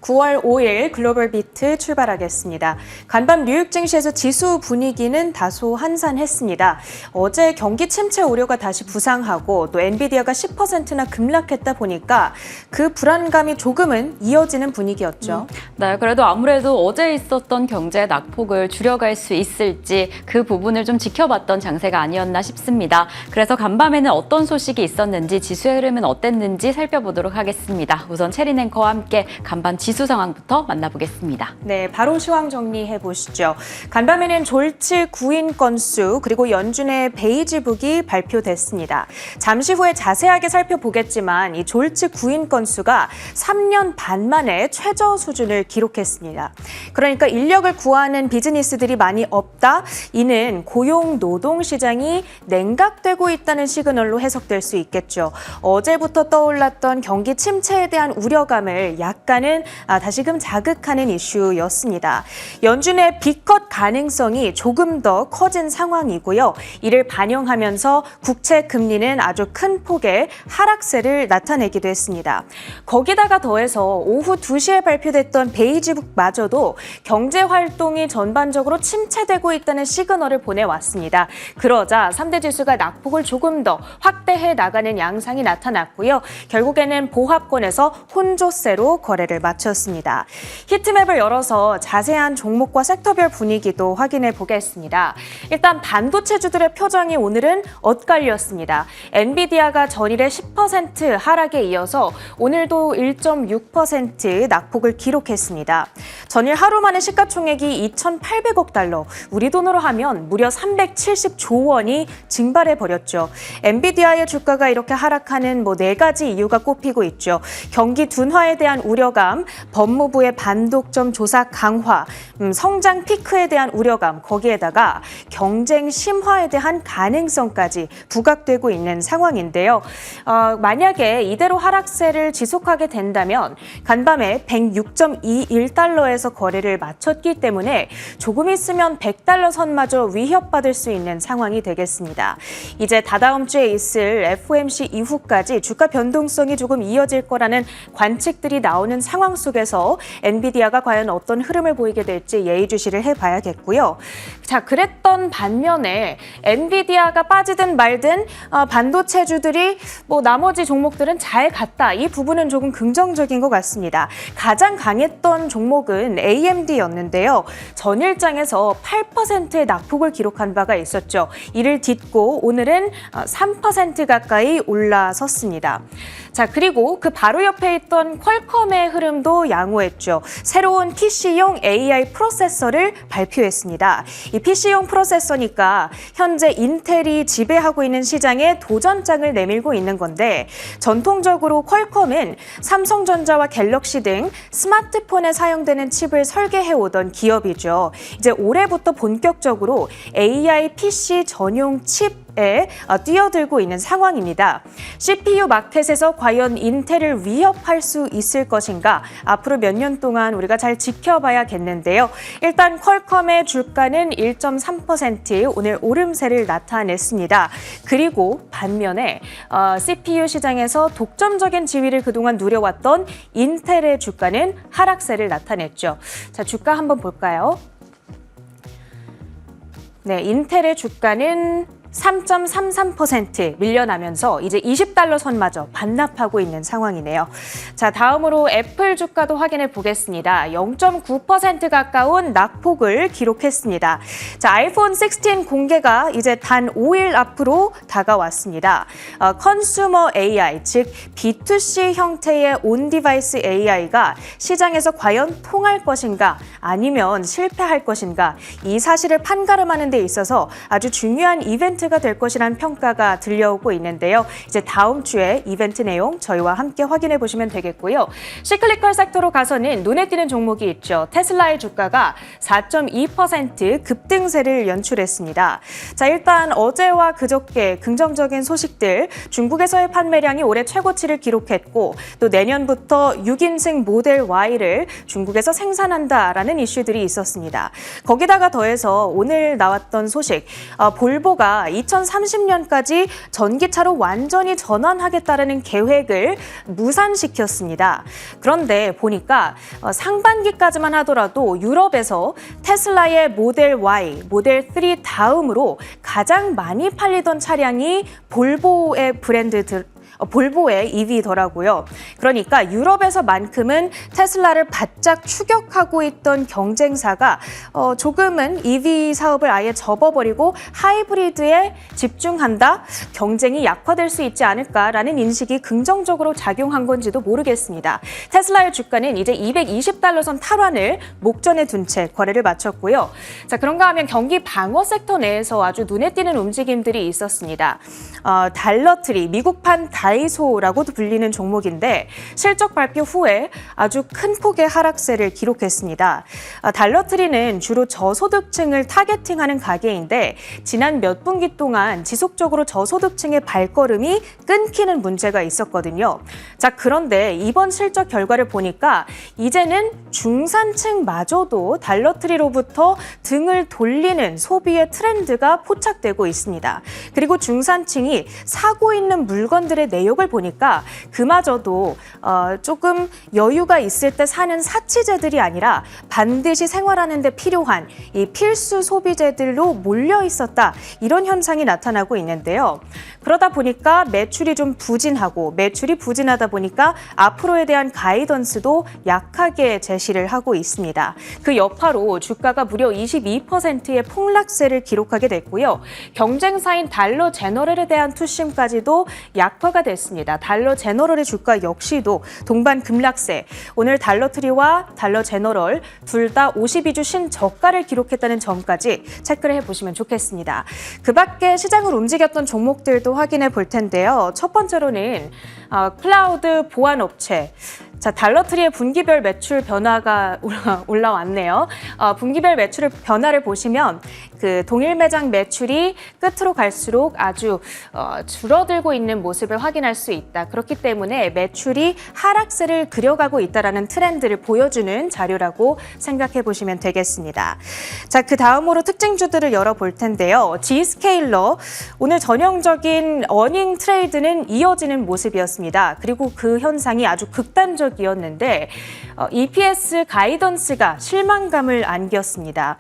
(9월 5일) 글로벌 비트 출발하겠습니다. 간밤 뉴욕 증시에서 지수 분위기는 다소 한산했습니다. 어제 경기 침체 우려가 다시 부상하고 또 엔비디아가 10%나 급락했다 보니까 그 불안감이 조금은 이어지는 분위기였죠. 네, 그래도 아무래도 어제 있었던 경제 낙폭을 줄여갈 수 있을지 그 부분을 좀 지켜봤던 장세가 아니었나 싶습니다. 그래서 간밤에는 어떤 소식이 있었는지 지수의 흐름은 어땠는지 살펴보도록 하겠습니다. 우선 체린 앵커와 함께 간밤 지수 상황부터 만나보겠습니다. 네, 바로 시황 정리해 보시죠. 간밤에는 졸지 구인 건수 그리고 연준의 베이지북이 발표됐습니다. 잠시 후에 자세하게 살펴보겠지만 이 졸지 구인 건수가 3년 반 만에 최저 수준을 기록했습니다. 그러니까 인력을 구하는 비즈니스들이 많이 없다. 이는 고용 노동 시장이 냉각되고 있다는 시그널로 해석될 수 있겠죠. 어제부터 떠올랐던 경기 침체에 대한 우려감을 약간은 다시금 자극하는 이슈였습니다. 연준의 빅컷 가능성이 조금 더 커진 상황이고요. 이를 반영하면서 국채 금리는 아주 큰 폭의 하락세를 나타내기도 했습니다. 거기다가 더해서 오후 2시에 발표됐던 베이지북마저도 경제 활동이 전반적으로 침체되고 있다는 시그널을 보내왔습니다. 그러자 3대 지수가 낙폭을 조금 더 확대해 나가는 양상이 나타났고요. 결국에는 보합권에서 혼조세로 거래를 마쳤습니다. 히트맵을 열어서 자세한 종목과 섹터별 분위기도 확인해 보겠습니다. 일단 반도체주들의 표정이 오늘은 엇갈렸습니다. 엔비디아가 전일의 10% 하락에 이어서 오늘도 1.6% 낙폭을 기록했습니다. 전일 하루 만에 시가총액이 2,800억 달러, 우리 돈으로 하면 무려 370조 원이 증발해 버렸죠. 엔비디아의 주가가 이렇게 하락하는 4가지 이유가 꼽히고 있죠. 경기 둔화에 대한 우려감, 법무부의 반독점 조사 강화, 성장 피크에 대한 우려감, 거기에다가 경쟁 심화에 대한 가능성까지 부각되고 있는 상황인데요. 만약에 이대로 하락세를 지속하게 된다면 간밤에 106.21달러에서 거래를 마쳤기 때문에 조금 있으면 100달러 선마저 위협받을 수 있는 상황이 되겠습니다. 이제 다다음 주에 있을 FOMC 이후까지 주가 변동성이 조금 이어질 거라는 관측들이 나오는 상황 속에서 엔비디아가 과연 어떤 흐름을 보이게 될지 예의주시를 해봐야겠고요. 자, 그랬던 반면에 엔비디아가 빠지든 말든 반도체주들이 나머지 종목들은 잘 갔다. 이 부분은 조금 긍정적인 것 같습니다. 가장 강했던 종목은 AMD였는데요. 전일장에서 8%의 낙폭을 기록한 바가 있었죠. 이를 딛고 오늘은 3% 가까이 올라섰습니다. 자, 그리고 그 바로 옆에 있던 퀄컴의 흐름도 양호했죠. 새로운 PC용 AI 프로세서를 발표했습니다. 이 PC용 프로세서니까 현재 인텔이 지배하고 있는 시장에 도전장을 내밀고 있는 건데, 전통적으로 퀄컴은 삼성전자와 갤럭시 등 스마트폰에 사용되는 칩을 설계해오던 기업이죠. 이제 올해부터 본격적으로 AI PC 전용 칩에 뛰어들고 있는 상황입니다. CPU 마켓에서 과연 인텔을 위협할 수 있을 것인가? 앞으로 몇 년 동안 우리가 잘 지켜봐야겠는데요. 일단 퀄컴의 주가는 1.3% 오늘 오름세를 나타냈습니다. 그리고 반면에 CPU 시장에서 독점적인 지위를 그동안 누려왔던 인텔의 주가는 하락세를 나타냈죠. 자, 주가 한번 볼까요? 네, 인텔의 주가는 3.33% 밀려나면서 이제 20달러 선마저 반납하고 있는 상황이네요. 자, 다음으로 애플 주가도 확인해 보겠습니다. 0.9% 가까운 낙폭을 기록했습니다. 자, 아이폰 16 공개가 이제 단 5일 앞으로 다가왔습니다. 컨슈머 AI, 즉 B2C 형태의 온디바이스 AI가 시장에서 과연 통할 것인가 아니면 실패할 것인가, 이 사실을 판가름하는 데 있어서 아주 중요한 이벤트가 될 것이라는 평가가 들려오고 있는데요. 이제 다음 주에 이벤트 내용 저희와 함께 확인해 보시면 되겠고요. 시클리컬 섹터로 가서는 눈에 띄는 종목이 있죠. 테슬라의 주가가 4.2% 급등세를 연출했습니다. 자, 일단 어제와 그저께 긍정적인 소식들, 중국에서의 판매량이 올해 최고치를 기록했고 또 내년부터 6인승 모델 Y를 중국에서 생산한다라는 이슈들이 있었습니다. 거기다가 더해서 오늘 나왔던 소식, 볼보가 2030년까지 전기차로 완전히 전환하겠다라는 계획을 무산시켰습니다. 그런데 보니까 상반기까지만 하더라도 유럽에서 테슬라의 모델 Y, 모델 3 다음으로 가장 많이 팔리던 차량이 볼보의 EV더라고요. 그러니까 유럽에서만큼은 테슬라를 바짝 추격하고 있던 경쟁사가 조금은 EV 사업을 아예 접어버리고 하이브리드에 집중한다? 경쟁이 약화될 수 있지 않을까라는 인식이 긍정적으로 작용한 건지도 모르겠습니다. 테슬라의 주가는 이제 $220선 탈환을 목전에 둔 채 거래를 마쳤고요. 자, 그런가 하면 경기 방어 섹터 내에서 아주 눈에 띄는 움직임들이 있었습니다. 달러트리, 미국판 다이소라고도 불리는 종목인데 실적 발표 후에 아주 큰 폭의 하락세를 기록했습니다. 달러트리는 주로 저소득층을 타겟팅하는 가게인데 지난 몇 분기 동안 지속적으로 저소득층의 발걸음이 끊기는 문제가 있었거든요. 자, 그런데 이번 실적 결과를 보니까 이제는 중산층마저도 달러트리로부터 등을 돌리는 소비의 트렌드가 포착되고 있습니다. 그리고 중산층이 사고 있는 물건들의 내역을 보니까 그마저도 조금 여유가 있을 때 사는 사치재들이 아니라 반드시 생활하는 데 필요한 이 필수 소비재들로 몰려 있었다. 이런 현상이 나타나고 있는데요. 그러다 보니까 매출이 좀 부진하고 매출이 부진하다 보니까 앞으로에 대한 가이던스도 약하게 제시를 하고 있습니다. 그 여파로 주가가 무려 22%의 폭락세를 기록하게 됐고요. 경쟁사인 달러 제너럴에 대한 투심까지도 약화가 됐습니다. 달러 제너럴의 주가 역시도 동반 급락세. 오늘 달러트리와 달러 제너럴 둘 다 52주 신저가를 기록했다는 점까지 체크를 해보시면 좋겠습니다. 그 밖에 시장을 움직였던 종목들도 확인해 볼 텐데요. 첫 번째로는 클라우드 보안업체. 자, 달러트리의 분기별 매출 변화가 올라왔네요. 분기별 매출 변화를 보시면 그 동일 매장 매출이 끝으로 갈수록 아주 줄어들고 있는 모습을 확인할 수 있다. 그렇기 때문에 매출이 하락세를 그려가고 있다는 트렌드를 보여주는 자료라고 생각해 보시면 되겠습니다. 자, 그 다음으로 특징주들을 열어볼 텐데요. G스케일러, 오늘 전형적인 어닝 트레이드는 이어지는 모습이었습니다. 그리고 그 현상이 아주 극단적이었는데 EPS 가이던스가 실망감을 안겼습니다.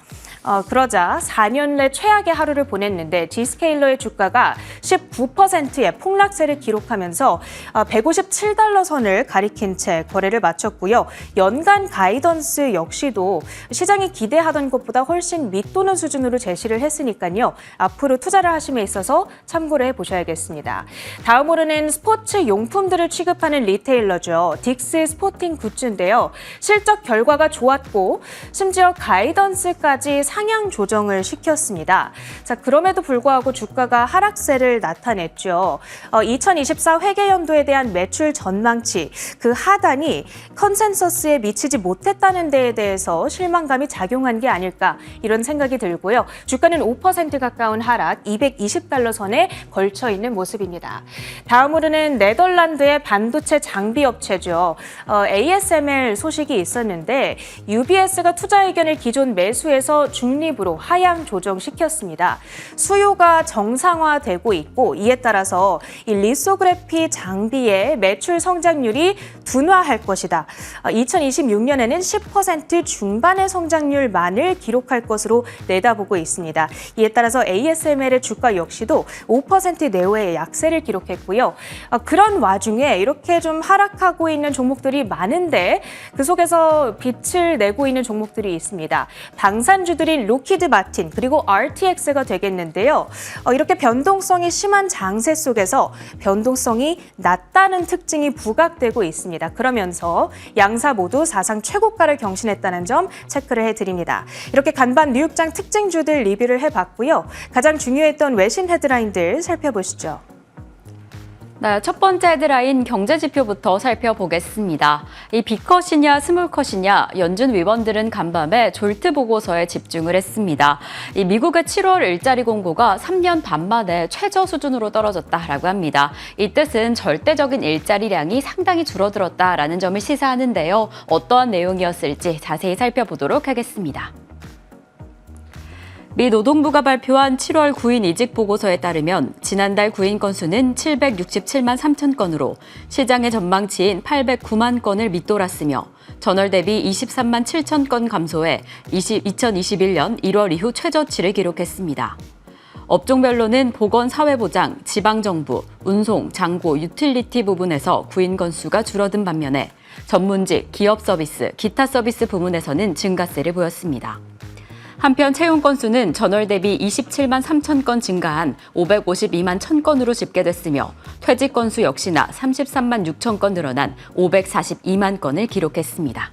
그러자 4년 내 최악의 하루를 보냈는데 G스케일러의 주가가 19%의 폭락세를 기록하면서 157달러 선을 가리킨 채 거래를 마쳤고요. 연간 가이던스 역시도 시장이 기대하던 것보다 훨씬 밑도는 수준으로 제시를 했으니까요. 앞으로 투자를 하심에 있어서 참고를 해보셔야겠습니다. 다음으로는 스포츠 용품들을 취급하는 리테일러죠. 딕스 스포팅 굿즈인데요. 실적 결과가 좋았고 심지어 가이던스까지 상향 조정을 시켰습니다. 자, 그럼에도 불구하고 주가가 하락세를 나타냈죠. 2024 회계연도에 대한 매출 전망치, 그 하단이 컨센서스에 미치지 못했다는 데에 대해서 실망감이 작용한 게 아닐까 이런 생각이 들고요. 주가는 5% 가까운 하락, 220달러 선에 걸쳐 있는 모습입니다. 다음으로는 네덜란드의 반도체 장비 업체죠. ASML 소식이 있었는데 UBS가 투자 의견을 기존 매수에서 중립으로 하향 조정시켰습니다. 수요가 정상화되고 있고 이에 따라서 이 리소그래피 장비의 매출 성장률이 둔화할 것이다. 2026년에는 10% 중반의 성장률만을 기록할 것으로 내다보고 있습니다. 이에 따라서 ASML의 주가 역시도 5% 내외의 약세를 기록했고요. 그런 와중에 이렇게 좀 하락하고 있는 종목들이 많은데 그 속에서 빛을 내고 있는 종목들이 있습니다. 방산주들인 로키드 마틴 그리고 RTX가 되겠는데요. 이렇게 변동성이 심한 장세 속에서 변동성이 낮다는 특징이 부각되고 있습니다. 그러면서 양사 모두 사상 최고가를 경신했다는 점 체크를 해드립니다. 이렇게 간밤 뉴욕장 특징주들 리뷰를 해봤고요. 가장 중요했던 외신 헤드라인들 살펴보시죠. 네, 첫 번째 헤드라인 경제지표부터 살펴보겠습니다. 이 B컷이냐 스몰컷이냐 연준 위원들은 간밤에 졸트 보고서에 집중을 했습니다. 이 미국의 7월 일자리 공고가 3년 반 만에 최저 수준으로 떨어졌다라고 합니다. 이 뜻은 절대적인 일자리량이 상당히 줄어들었다라는 점을 시사하는데요. 어떠한 내용이었을지 자세히 살펴보도록 하겠습니다. 미 노동부가 발표한 7월 구인 이직 보고서에 따르면 지난달 구인 건수는 767만 3천 건으로 시장의 전망치인 809만 건을 밑돌았으며 전월 대비 23만 7천 건 감소해 2021년 1월 이후 최저치를 기록했습니다. 업종별로는 보건사회보장, 지방정부, 운송, 장고, 유틸리티 부분에서 구인 건수가 줄어든 반면에 전문직, 기업 서비스, 기타 서비스 부문에서는 증가세를 보였습니다. 한편 채용 건수는 전월 대비 27만 3천 건 증가한 552만 1천 건으로 집계됐으며 퇴직 건수 역시나 33만 6천 건 늘어난 542만 건을 기록했습니다.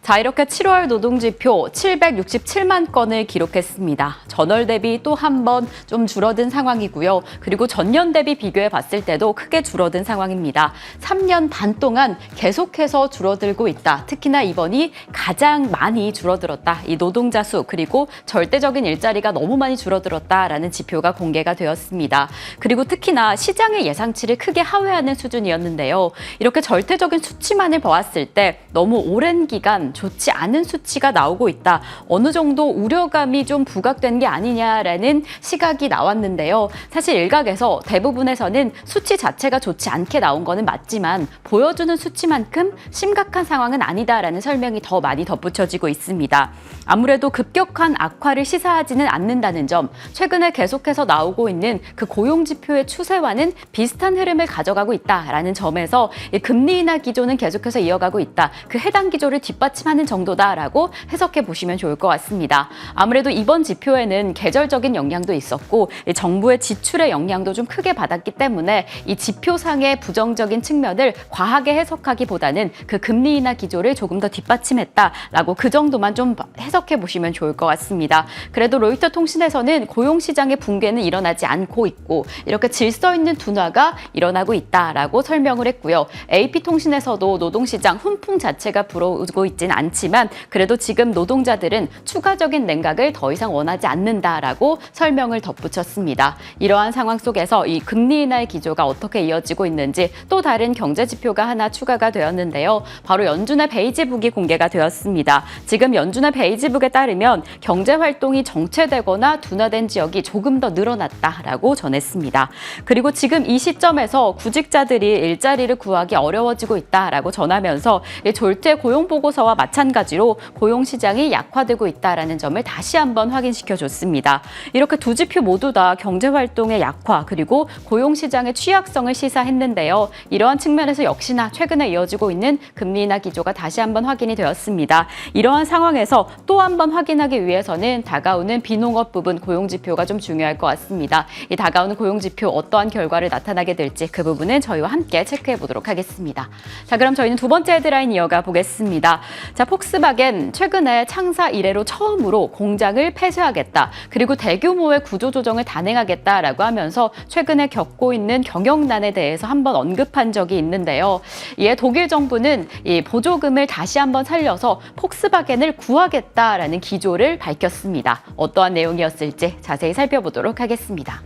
자, 이렇게 7월 노동지표 767만 건을 기록했습니다. 전월 대비 또 한 번 좀 줄어든 상황이고요. 그리고 전년 대비 비교해 봤을 때도 크게 줄어든 상황입니다. 3년 반 동안 계속해서 줄어들고 있다. 특히나 이번이 가장 많이 줄어들었다. 이 노동자 수 그리고 절대적인 일자리가 너무 많이 줄어들었다라는 지표가 공개가 되었습니다. 그리고 특히나 시장의 예상치를 크게 하회하는 수준이었는데요. 이렇게 절대적인 수치만을 보았을 때 너무 오랜 기간 좋지 않은 수치가 나오고 있다. 어느 정도 우려감이 좀 부각된 게 아니냐라는 시각이 나왔는데요. 사실 일각에서 대부분에서는 수치 자체가 좋지 않게 나온 거는 맞지만 보여주는 수치만큼 심각한 상황은 아니다라는 설명이 더 많이 덧붙여지고 있습니다. 아무래도 급격한 악화를 시사하지는 않는다는 점, 최근에 계속해서 나오고 있는 그 고용지표의 추세와는 비슷한 흐름을 가져가고 있다라는 점에서 금리 인하 기조는 계속해서 이어가고 있다. 그 해당 기조를 뒷받침하는 정도다라고 해석해 보시면 좋을 것 같습니다. 아무래도 이번 지표에는 계절적인 영향도 있었고 정부의 지출의 영향도 좀 크게 받았기 때문에 이 지표상의 부정적인 측면을 과하게 해석하기보다는 그 금리 인하 기조를 조금 더 뒷받침했다라고 그 정도만 좀 해석해 보시면 좋을 것 같습니다. 그래도 로이터 통신에서는 고용시장의 붕괴는 일어나지 않고 있고 이렇게 질서 있는 둔화가 일어나고 있다라고 설명을 했고요. AP통신에서도 노동시장 훈풍 자체가 불어오고 있지는 않지만 그래도 지금 노동자들은 추가적인 냉각을 더 이상 원하지 않는다라고 설명을 덧붙였습니다. 이러한 상황 속에서 이 금리 인하의 기조가 어떻게 이어지고 있는지 또 다른 경제 지표가 하나 추가가 되었는데요. 바로 연준의 베이지북이 공개가 되었습니다. 지금 연준의 베이지북에 따르면 경제 활동이 정체되거나 둔화된 지역이 조금 더 늘어났다라고 전했습니다. 그리고 지금 이 시점에서 구직자들이 일자리를 구하기 어려워지고 있다라고 전하면서 졸지의 고용 보고서와 마찬가지로 고용 시장이 약화되고 있다라는 점을 다시 한번 확인시켜줬습니다. 이렇게 두 지표 모두 다 경제 활동의 약화 그리고 고용 시장의 취약성을 시사했는데요. 이러한 측면에서 역시나 최근에 이어지고 있는 금리 인하 기조가 다시 한번 확인이 되었습니다. 이러한 상황에서 또 한번 확인하기 위해서는 다가오는 비농업 부분 고용 지표가 좀 중요할 것 같습니다. 이 다가오는 고용 지표 어떠한 결과를 나타나게 될지 그 부분은 저희와 함께 체크해 보도록 하겠습니다. 자, 그럼 저희는 두 번째 헤드라인 이어가 보겠습니다. 자, 폭스바겐 최근에 창사 이래로 처음으로 공장을 폐쇄하겠다. 그리고 대규모의 구조조정을 단행하겠다라고 하면서 최근에 겪고 있는 경영난에 대해서 한번 언급한 적이 있는데요. 이에 독일 정부는 이 보조금을 다시 한번 살려서 폭스바겐을 구하겠다라는 기조를 밝혔습니다. 어떠한 내용이었을지 자세히 살펴보도록 하겠습니다.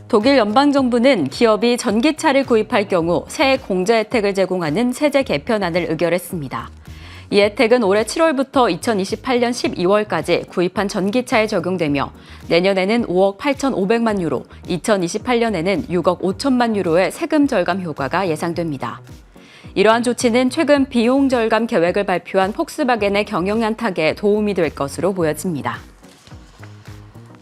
독일 연방정부는 기업이 전기차를 구입할 경우 세액 공제 혜택을 제공하는 세제 개편안을 의결했습니다. 이 혜택은 올해 7월부터 2028년 12월까지 구입한 전기차에 적용되며 내년에는 5억 8,500만 유로, 2028년에는 6억 5천만 유로의 세금 절감 효과가 예상됩니다. 이러한 조치는 최근 비용 절감 계획을 발표한 폭스바겐의 경영 안착에 도움이 될 것으로 보여집니다.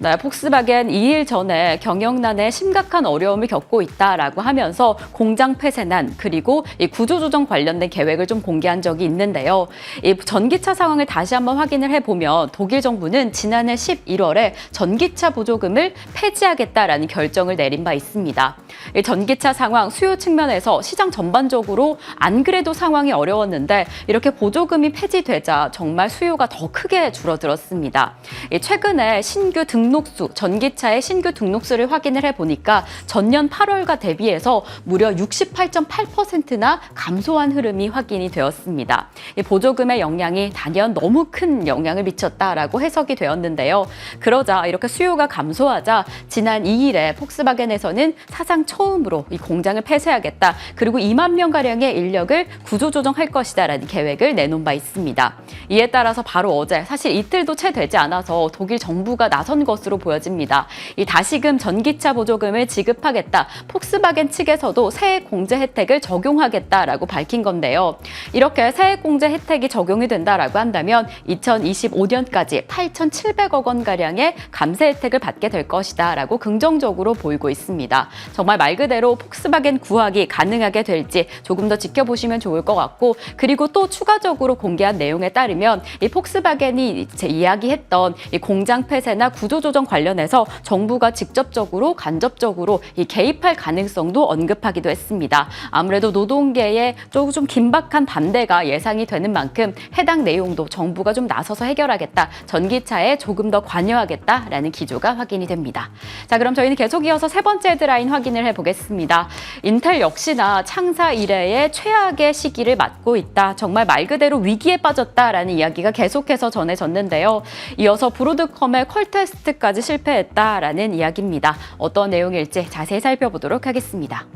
네, 폭스바겐 2일 전에 경영난에 심각한 어려움을 겪고 있다라고 하면서 공장 폐쇄난 그리고 이 구조조정 관련된 계획을 좀 공개한 적이 있는데요. 이 전기차 상황을 다시 한번 확인을 해보면 독일 정부는 지난해 11월에 전기차 보조금을 폐지하겠다라는 결정을 내린 바 있습니다. 이 전기차 상황 수요 측면에서 시장 전반적으로 안 그래도 상황이 어려웠는데 이렇게 보조금이 폐지되자 정말 수요가 더 크게 줄어들었습니다. 최근에 신규 등록 등록수, 전기차의 신규 등록수를 확인을 해보니까 전년 8월과 대비해서 무려 68.8%나 감소한 흐름이 확인이 되었습니다. 이 보조금의 영향이 단연 너무 큰 영향을 미쳤다라고 해석이 되었는데요. 그러자 이렇게 수요가 감소하자 지난 2일에 폭스바겐에서는 사상 처음으로 이 공장을 폐쇄하겠다. 그리고 2만 명가량의 인력을 구조조정할 것이다라는 계획을 내놓은 바 있습니다. 이에 따라서 바로 어제, 사실 이틀도 채 되지 않아서 독일 정부가 나선 것으로 보여집니다. 이 다시금 전기차 보조금을 지급하겠다. 폭스바겐 측에서도 세액 공제 혜택을 적용하겠다라고 밝힌 건데요. 이렇게 세액 공제 혜택이 적용이 된다라고 한다면 2025년까지 8,700억 원가량의 감세 혜택을 받게 될 것이다라고 긍정적으로 보이고 있습니다. 정말 말 그대로 폭스바겐 구하기 가능하게 될지 조금 더 지켜보시면 좋을 것 같고, 그리고 또 추가적으로 공개한 내용에 따르면 이 폭스바겐이 이야기했던 이 공장 폐쇄나 구조조정 관련해서 정부가 직접적으로 간접적으로 이 개입할 가능성도 언급하기도 했습니다. 아무래도 노동계의 좀 긴박한 반대가 예상이 되는 만큼 해당 내용도 정부가 좀 나서서 해결하겠다, 전기차에 조금 더 관여하겠다라는 기조가 확인이 됩니다. 자, 그럼 저희는 계속 이어서 세 번째 헤드라인 확인을 해보겠습니다. 인텔 역시나 창사 이래의 최악의 시기를 맞고 있다. 정말 말 그대로 위기에 빠졌다라는 이야기가 계속해서 전해졌는데요. 이어서 브로드컴의 콜 테스트까지 실패했다라는 이야기입니다. 어떤 내용일지 자세히 살펴보도록 하겠습니다.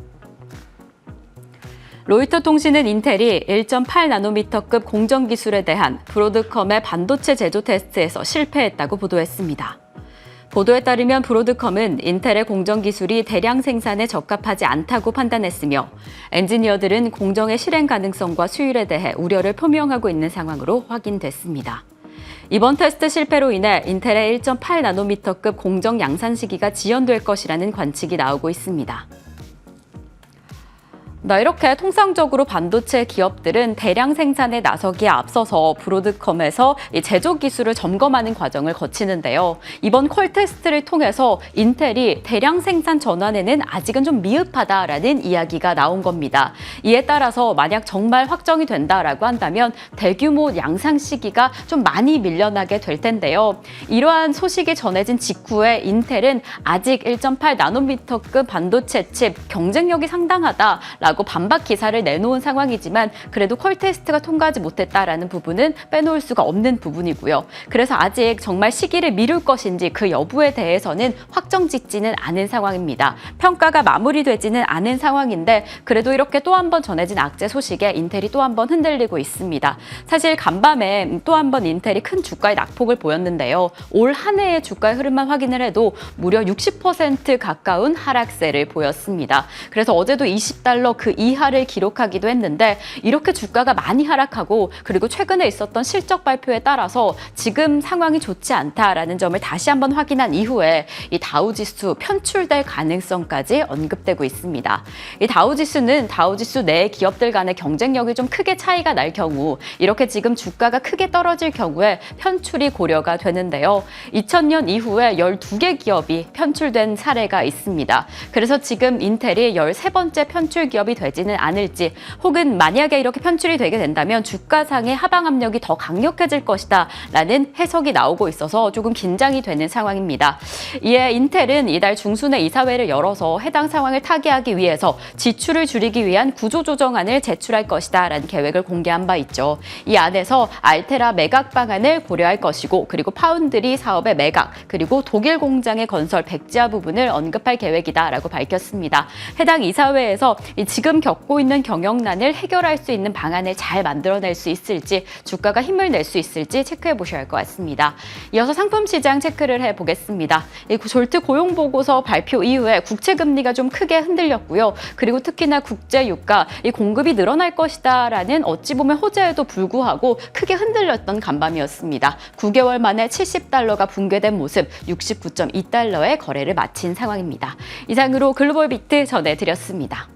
로이터 통신은 인텔이 1.8나노미터급 공정 기술에 대한 브로드컴의 반도체 제조 테스트에서 실패했다고 보도했습니다. 보도에 따르면 브로드컴은 인텔의 공정 기술이 대량 생산에 적합하지 않다고 판단했으며 엔지니어들은 공정의 실행 가능성과 수율에 대해 우려를 표명하고 있는 상황으로 확인됐습니다. 이번 테스트 실패로 인해 인텔의 1.8나노미터급 공정 양산 시기가 지연될 것이라는 관측이 나오고 있습니다. 이렇게 통상적으로 반도체 기업들은 대량 생산에 나서기에 앞서서 브로드컴에서 제조 기술을 점검하는 과정을 거치는데요. 이번 콜 테스트를 통해서 인텔이 대량 생산 전환에는 아직은 좀 미흡하다라는 이야기가 나온 겁니다. 이에 따라서 만약 정말 확정이 된다라고 한다면 대규모 양상 시기가 좀 많이 밀려나게 될 텐데요. 이러한 소식이 전해진 직후에 인텔은 아직 1.8나노미터급 반도체 칩 경쟁력이 상당하다라고 반박 기사를 내놓은 상황이지만 그래도 콜 테스트가 통과하지 못했다라는 부분은 빼놓을 수가 없는 부분이고요. 그래서 아직 정말 시기를 미룰 것인지 그 여부에 대해서는 확정짓지는 않은 상황입니다. 평가가 마무리되지는 않은 상황인데 그래도 이렇게 또 한 번 전해진 악재 소식에 인텔이 또 한 번 흔들리고 있습니다. 사실 간밤에 또 한 번 인텔이 큰 주가의 낙폭을 보였는데요. 올 한 해의 주가의 흐름만 확인을 해도 무려 60% 가까운 하락세를 보였습니다. 그래서 어제도 $20 그 이하를 기록하기도 했는데 이렇게 주가가 많이 하락하고 그리고 최근에 있었던 실적 발표에 따라서 지금 상황이 좋지 않다라는 점을 다시 한번 확인한 이후에 이 다우지수 편출될 가능성까지 언급되고 있습니다. 이 다우지수는 다우지수 내 기업들 간의 경쟁력이 좀 크게 차이가 날 경우 이렇게 지금 주가가 크게 떨어질 경우에 편출이 고려가 되는데요. 2000년 이후에 12개 기업이 편출된 사례가 있습니다. 그래서 지금 인텔이 13번째 편출 기업이 되지는 않을지 혹은 만약에 이렇게 편출이 되게 된다면 주가상의 하방 압력이 더 강력해질 것이다 라는 해석이 나오고 있어서 조금 긴장이 되는 상황입니다. 이에 인텔은 이달 중순에 이사회를 열어서 해당 상황을 타개하기 위해서 지출을 줄이기 위한 구조조정안을 제출할 것이다 라는 계획을 공개한 바 있죠. 이 안에서 알테라 매각 방안을 고려할 것이고 그리고 파운드리 사업의 매각 그리고 독일 공장의 건설 백지화 부분을 언급할 계획이다 라고 밝혔습니다. 해당 이사회에서 지금 겪고 있는 경영난을 해결할 수 있는 방안을 잘 만들어낼 수 있을지 주가가 힘을 낼 수 있을지 체크해 보셔야 할 것 같습니다. 이어서 상품 시장 체크를 해보겠습니다. 이 졸트 고용보고서 발표 이후에 국채금리가 좀 크게 흔들렸고요. 그리고 특히나 국제유가 이 공급이 늘어날 것이다 라는 어찌 보면 호재에도 불구하고 크게 흔들렸던 간밤이었습니다. 9개월 만에 $70가 붕괴된 모습 69.2달러의 거래를 마친 상황입니다. 이상으로 글로벌 빅트 전해드렸습니다.